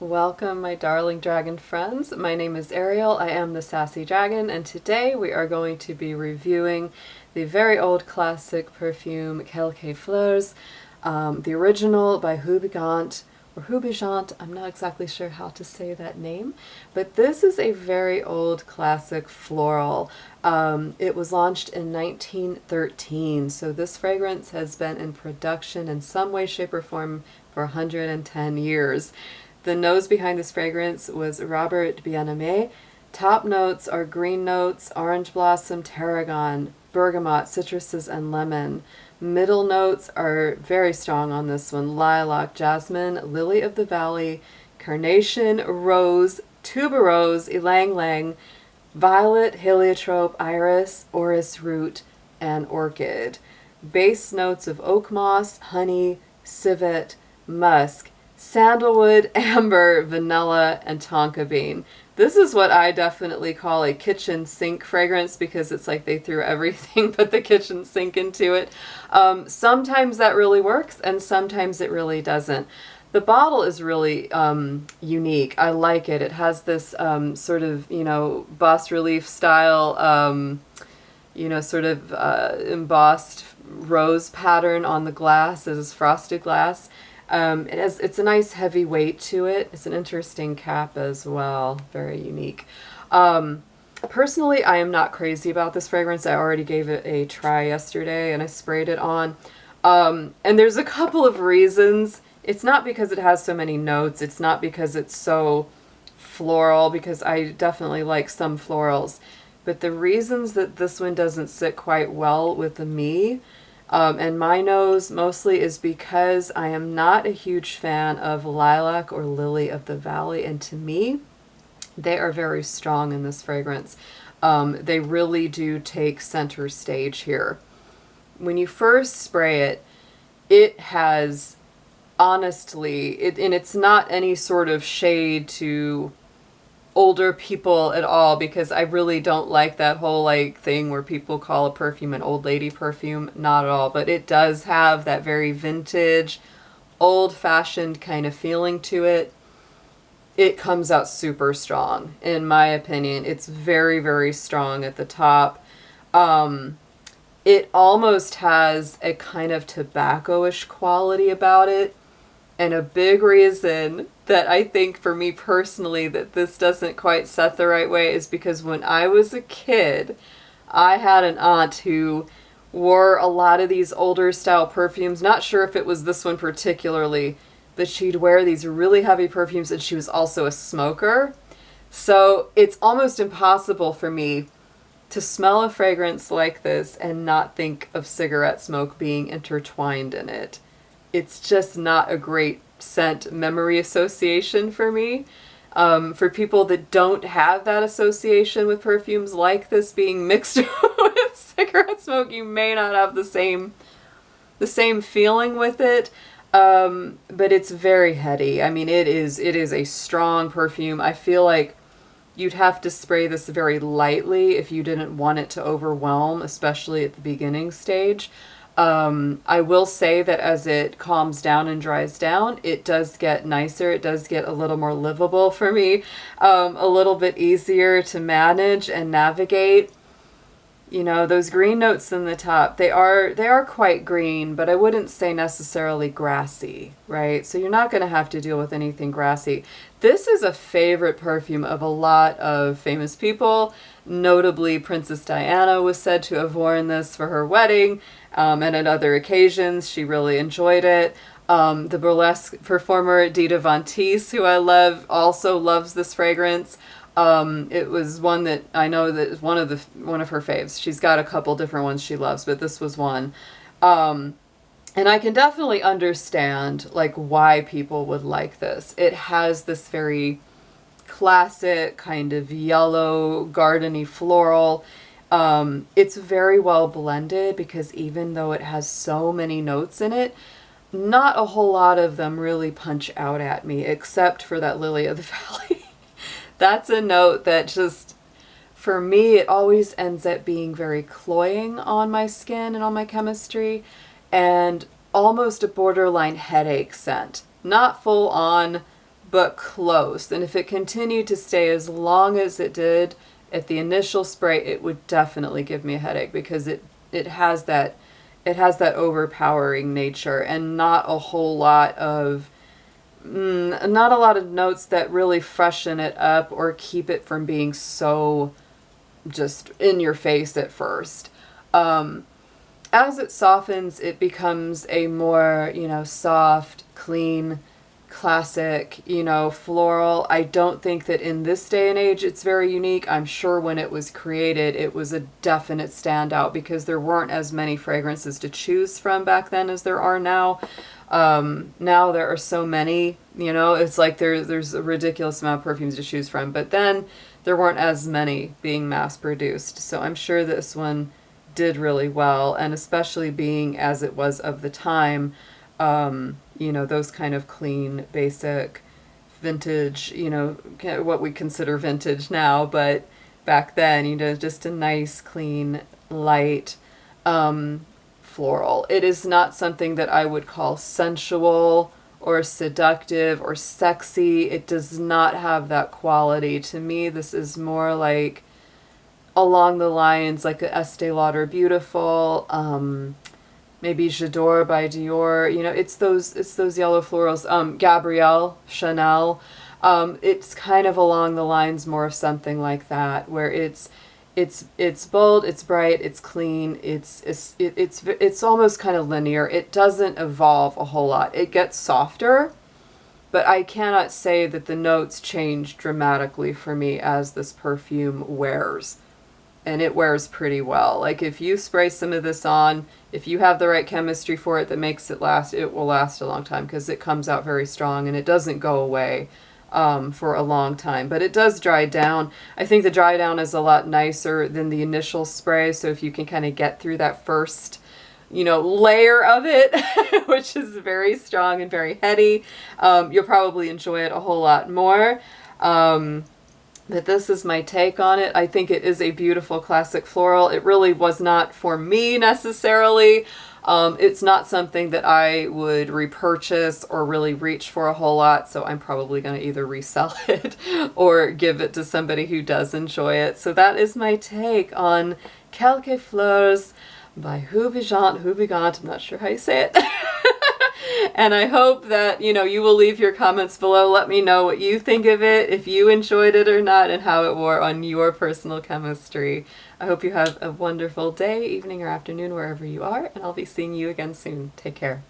Welcome, my darling dragon friends. My name is Ariel. I am the Sassy Dragon, and today we are going to be reviewing the very old classic perfume Quelques Fleurs, the original by Houbigant, or Houbigant. I'm not exactly sure how to say that name, but this is a very old classic floral. It was launched in 1913, so this fragrance has been in production in some way, shape, or form for 110 years. The nose behind this fragrance was Robert Bien-Aimé. Top notes are green notes, orange blossom, tarragon, bergamot, citruses, and lemon. Middle notes are very strong on this one: lilac, jasmine, lily of the valley, carnation, rose, tuberose, ylang-ylang, violet, heliotrope, iris, orris root, and orchid. Base notes of oak moss, honey, civet, musk, sandalwood, amber, vanilla, and tonka bean. This is what I definitely call a kitchen sink fragrance because it's like they threw everything but the kitchen sink into it. Sometimes that really works and sometimes it really doesn't. The bottle is really unique. I like it. It has this sort of, bas relief style, sort of embossed rose pattern on the glass. It is frosted glass. It's a nice heavy weight to it. It's an interesting cap as well. Very unique. Personally, I am not crazy about this fragrance. I already gave it a try yesterday and I sprayed it on. And there's a couple of reasons. It's not because it has so many notes. It's not because it's so floral, because I definitely like some florals. But the reasons that this one doesn't sit quite well with me and my nose mostly is because I am not a huge fan of lilac or lily of the valley, and to me they are very strong in this fragrance. They really do take center stage here. When you first spray it, it has honestly, and it's not any sort of shade to older people at all, because I really don't like that whole thing where people call a perfume an old lady perfume. Not at all, but it does have that very vintage, old-fashioned kind of feeling to it. It comes out super strong, in my opinion. It's very, very strong at the top. It almost has a kind of tobacco-ish quality about it. And a big reason that I think for me personally that this doesn't quite set the right way is because when I was a kid, I had an aunt who wore a lot of these older style perfumes. Not sure if it was this one particularly, but she'd wear these really heavy perfumes, and she was also a smoker. So it's almost impossible for me to smell a fragrance like this and not think of cigarette smoke being intertwined in it. It's just not a great scent memory association for me. For people that don't have that association with perfumes like this being mixed with cigarette smoke, you may not have the same feeling with it. But it's very heady. I mean, it is a strong perfume. I feel like you'd have to spray this very lightly if you didn't want it to overwhelm, especially at the beginning stage. I will say that as it calms down and dries down, it does get nicer. It does get a little more livable for me, a little bit easier to manage and navigate. You know, those green notes in the top, they are quite green, but I wouldn't say necessarily grassy, right? So you're not going to have to deal with anything grassy. This is a favorite perfume of a lot of famous people. Notably, Princess Diana was said to have worn this for her wedding, and at other occasions. She really enjoyed it. The burlesque performer Dita Von Teese, who I love, also loves this fragrance. It was one that I know that is one of her faves. She's got a couple different ones she loves, but this was one. And I can definitely understand why people would like this. It has this very classic kind of yellow, gardeny floral. It's very well blended because even though it has so many notes in it, not a whole lot of them really punch out at me, except for that lily of the valley. That's a note that just, for me, it always ends up being very cloying on my skin and on my chemistry, and almost a borderline headache scent. Not full on, but close. And if it continued to stay as long as it did at the initial spray, it would definitely give me a headache, because it has that overpowering nature, and not a lot of notes that really freshen it up or keep it from being so just in your face at first. As it softens, it becomes a more, soft, clean, classic, floral. I don't think that in this day and age it's very unique. I'm sure when it was created, it was a definite standout, because there weren't as many fragrances to choose from back then as there are now. Now there are so many, it's like there's a ridiculous amount of perfumes to choose from, but then there weren't as many being mass produced. So I'm sure this one did really well, and especially being as it was of the time, those kind of clean, basic, vintage, what we consider vintage now, but back then, just a nice, clean, light, floral. It is not something that I would call sensual or seductive or sexy. It does not have that quality. To me, this is more like along the lines like a Estee Lauder Beautiful, maybe J'adore by Dior. It's those yellow florals. Gabrielle, Chanel. It's kind of along the lines more of something like that, where it's bold, it's bright, it's clean, it's almost kind of linear. It doesn't evolve a whole lot. It gets softer, but I cannot say that the notes change dramatically for me as this perfume wears. And it wears pretty well. Like, if you spray some of this on, if you have the right chemistry for it that makes it last, it will last a long time, because it comes out very strong and it doesn't go away for a long time. But it does dry down. I think the dry down is a lot nicer than the initial spray, so if you can kind of get through that first, layer of it, which is very strong and very heady, you'll probably enjoy it a whole lot more. But this is my take on it. I think it is a beautiful classic floral. It really was not for me necessarily. It's not something that I would repurchase or really reach for a whole lot, so I'm probably going to either resell it or give it to somebody who does enjoy it. So that is my take on Quelques Fleurs by Houbigant, I'm not sure how you say it. And I hope that, you will leave your comments below. Let me know what you think of it, if you enjoyed it or not, and how it wore on your personal chemistry. I hope you have a wonderful day, evening, or afternoon, wherever you are, and I'll be seeing you again soon. Take care.